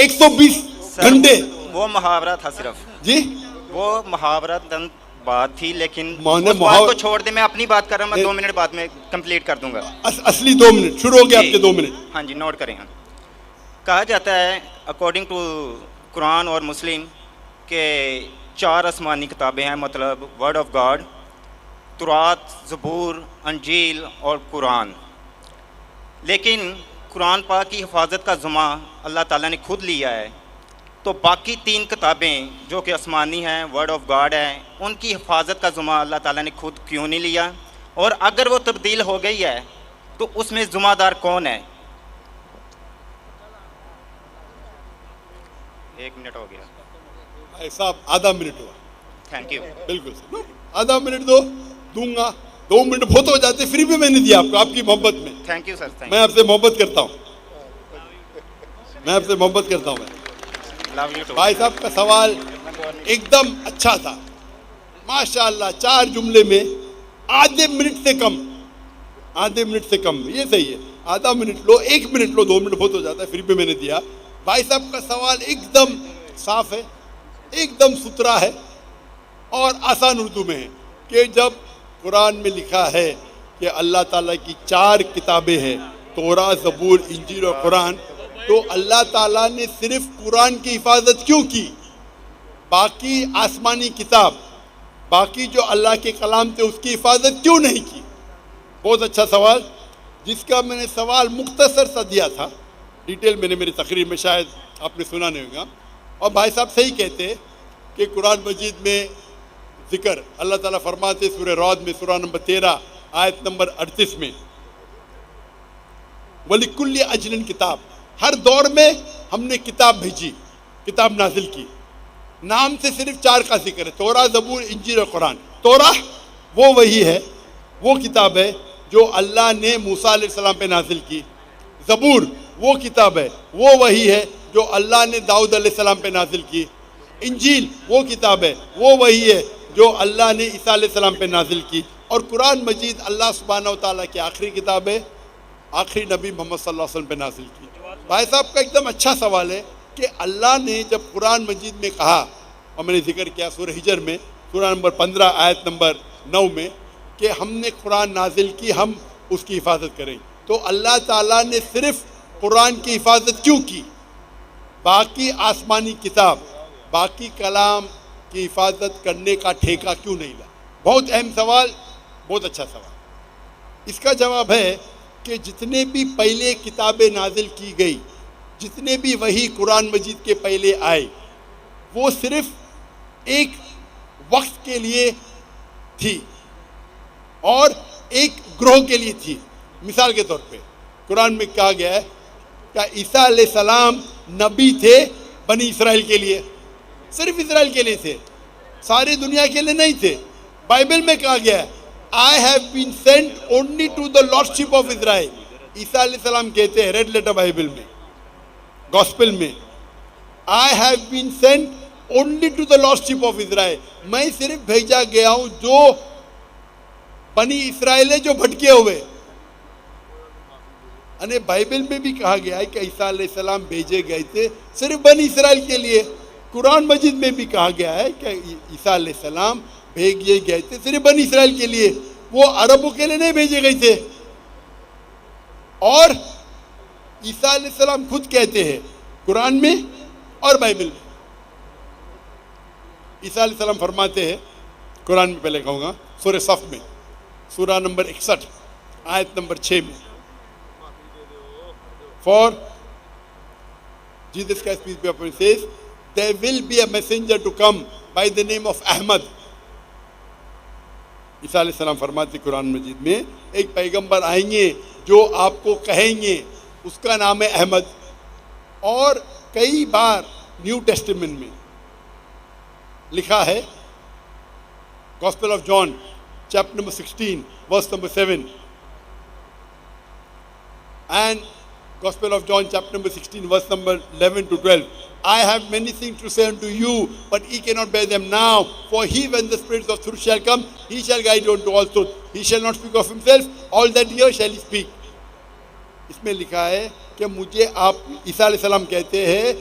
120 گھنٹے. وہ محاورہ تھا صرف جی وہ محاورہ بات تھی, لیکن میں نے اس بات کو چھوڑ دے, میں اپنی بات کر رہا ہوں, میں 2 منٹ بعد میں کمپلیٹ کر دوں گا. اصلی 2 منٹ شروع ہو گیا آپ کے 2 منٹ. ہاں جی نوٹ کریں. کہا جاتا ہے اکارڈنگ ٹو قرآن اور مسلم کہ 4 آسمانی کتابیں ہیں, مطلب ورڈ آف گاڈ, تورات, زبور, انجیل اور قرآن. لیکن قرآن پاک کی حفاظت کا ذمہ اللہ تعالیٰ نے خود لیا ہے, تو باقی 3 کتابیں جو کہ آسمانی ہیں, ورڈ آف گاڈ ہیں, ان کی حفاظت کا ذمہ اللہ تعالیٰ نے خود کیوں نہیں لیا؟ اور اگر وہ تبدیل ہو گئی ہے تو اس میں ذمہ دار کون ہے؟ 1 منٹ ہو گیا بھائی صاحب, آدھا منٹ ہوا. Thank you. بالکل سر, آدھا منٹ دوں گا. 2 منٹ بہت ہو جاتے, فری بھی میں نے دیا آپ کو, آپ کی محبت میں. Thank you sir. میں آپ سے محبت کرتا ہوں, میں آپ سے محبت کرتا ہوں. بھائی صاحب کا سوال ایک دم اچھا تھا ماشاء اللہ. 4 جملے میں آدھے منٹ سے کم, آدھے منٹ سے کم, یہ صحیح ہے. آدھا منٹ لو, 1 منٹ لو, 2 منٹ بہت ہو جاتا ہے, فری بھی میں نے دیا. بھائی صاحب کا سوال ایک دم صاف ہے, ایک دم ستھرا ہے اور آسان اردو میں ہے کہ جب قرآن میں لکھا ہے کہ اللہ تعالیٰ کی 4 کتابیں ہیں, تورات, زبور, انجیل اور قرآن, تو اللہ تعالیٰ نے صرف قرآن کی حفاظت کیوں کی؟ باقی آسمانی کتاب, باقی جو اللہ کے کلام تھے, اس کی حفاظت کیوں نہیں کی؟ بہت اچھا سوال, جس کا میں نے سوال مختصر سا دیا تھا. ڈیٹیل میں نے میری تقریر میں شاید آپ نے سنا نہیں ہوگا. اور بھائی صاحب صحیح کہتے کہ قرآن مجید میں ذکر اللہ تعالیٰ فرماتے سورہ رعد میں, سورہ نمبر 13 آیت نمبر 38 میں, وَلِكُلِّ أَجْلٍ کتاب, ہر دور میں ہم نے کتاب بھیجی, کتاب نازل کی. نام سے صرف 4 کا ذکر ہے, تورات, زبور, انجیل اور قرآن. تورات وہ وہی ہے, وہ کتاب ہے جو اللہ نے موسیٰ علیہ السلام پہ نازل کی. زبور وہ کتاب ہے, وہ وہی ہے جو اللہ نے داؤد علیہ السلام پہ نازل کی. انجیل وہ کتاب ہے, وہ وہی ہے جو اللہ نے عیسیٰ علیہ السلام پہ نازل کی. اور قرآن مجید اللہ سبحانہ و تعالیٰ کی آخری کتاب ہے, آخری نبی محمد صلی اللہ علیہ وسلم پہ نازل کی. بھائی صاحب کا ایک دم اچھا سوال ہے کہ اللہ نے جب قرآن مجید میں کہا, اور میں نے ذکر کیا سورہ ہجر میں, سورہ نمبر 15 آیت نمبر 9 میں, کہ ہم نے قرآن نازل کی, ہم اس کی حفاظت کریں, تو اللہ تعالیٰ نے صرف قرآن کی حفاظت کیوں کی؟ باقی آسمانی کتاب, باقی کلام کی حفاظت کرنے کا ٹھیکہ کیوں نہیں لا؟ بہت اہم سوال, بہت اچھا سوال. اس کا جواب ہے کہ جتنے بھی پہلے کتابیں نازل کی گئی, جتنے بھی وہی قرآن مجید کے پہلے آئے, وہ صرف ایک وقت کے لیے تھی اور ایک گروہ کے لیے تھی. مثال کے طور پہ قرآن میں کہا گیا ہے کہ عیسیٰ علیہ السلام نبی تھے بنی اسرائیل کے لیے, صرف اسرائیل کے لیے تھے, ساری دنیا کے لیے نہیں تھے. بائبل میں کہا گیا ہے I have been sent only to the lordship of Israel. عیسیٰ علیہ السلام کہتے ہیں ریڈ لیٹر بائبل میں, گوسپل میں, I have been sent only to the lordship of Israel. میں صرف بھیجا گیا ہوں جو بنی اسرائیل ہے جو بھٹکے ہوئے. یعنی بائبل میں بھی کہا گیا ہے کہ عیسیٰ علیہ السلام بھیجے گئے تھے صرف بنی اسرائیل کے لیے. قرآن مجید میں بھی کہا گیا ہے کہ عیسیٰ علیہ السلام بھیجے گئے تھے صرف بنی اسرائیل کے لیے, وہ عربوں کے لیے نہیں بھیجے گئے تھے. اور عیسیٰ علیہ السلام خود کہتے ہیں قرآن میں اور بائبل میں, عیسیٰ علیہ السلام فرماتے ہیں قرآن میں, پہلے کہوں گا سورہ صف میں, سورہ نمبر 61 آیت نمبر 6 میں, For Jesus Christ, peace be upon him, says, there will be a messenger to come by the name of Ahmad. عیسیٰ علیہ السلام فرماتے قرآن مجید میں ایک پیغمبر آئیں گے جو آپ کو کہیں گے, اس کا نام ہے احمد. اور کئی بار نیو ٹیسٹمنٹ میں لکھا ہے, gospel of John chapter number 16 verse number 7 and Gospel of John chapter number 16 verse number 11 to 12. I have many things to say unto you, but ye cannot bear them now. For he, when the Spirit of truth shall come, he shall guide you unto all truth. He shall not speak of himself, all that he hears shall he speak. اس میں لکھا ہے کہ مجھے آپ, عیسیٰ علیہ السلام کہتے ہیں